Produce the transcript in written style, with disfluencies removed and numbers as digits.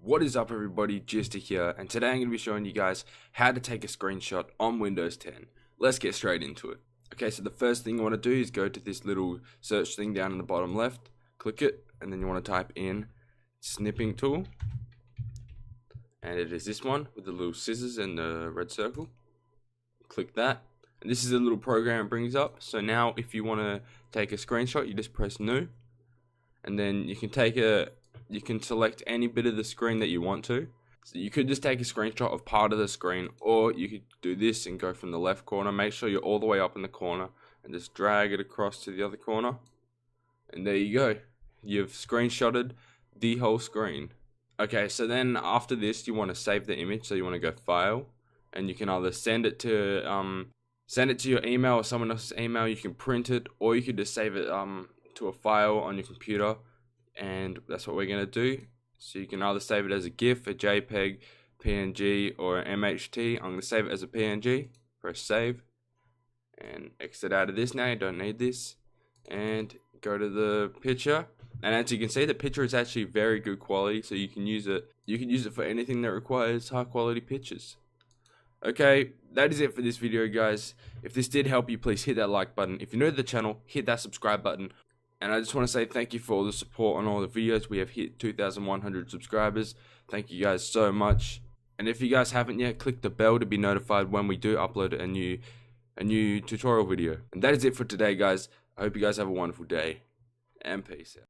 What is up everybody, Gistic here, and today I'm going to be showing you guys how to take a screenshot on Windows 10. Let's get straight into it. Okay, so the first thing you want to do is go to this little search thing down in the bottom left, click it, and then you want to type in snipping tool, and it is this one with the little scissors and the red circle. Click that, and this is a little program it brings up. So now if you want to take a screenshot, you just press new, and then you can select any bit of the screen that you want to. So you could just take a screenshot of part of the screen, or you could do this and go from the left corner. Make sure you're all the way up in the corner and just drag it across to the other corner. And there you go. You've screenshotted the whole screen. Okay, so then after this you want to save the image. So you want to go file, and you can either send it to your email or someone else's email. You can print it, or you could just save it to a file on your computer. And that's what we're going to do. So you can either save it as a GIF, a JPEG, PNG, or an MHT. I'm going to save it as a PNG. Press save and exit out of this now. You don't need this, and go to the picture. And as you can see, the picture is actually very good quality, so you can use it for anything that requires high quality pictures. Okay, that is it for this video, guys. If this did help you, please hit that like button. If you're new to the channel, hit that subscribe button. And I just want to say thank you for all the support on all the videos. We have hit 2,100 subscribers. Thank you guys so much. And if you guys haven't yet, click the bell to be notified when we do upload a new tutorial video. And that is it for today, guys. I hope you guys have a wonderful day, and peace out.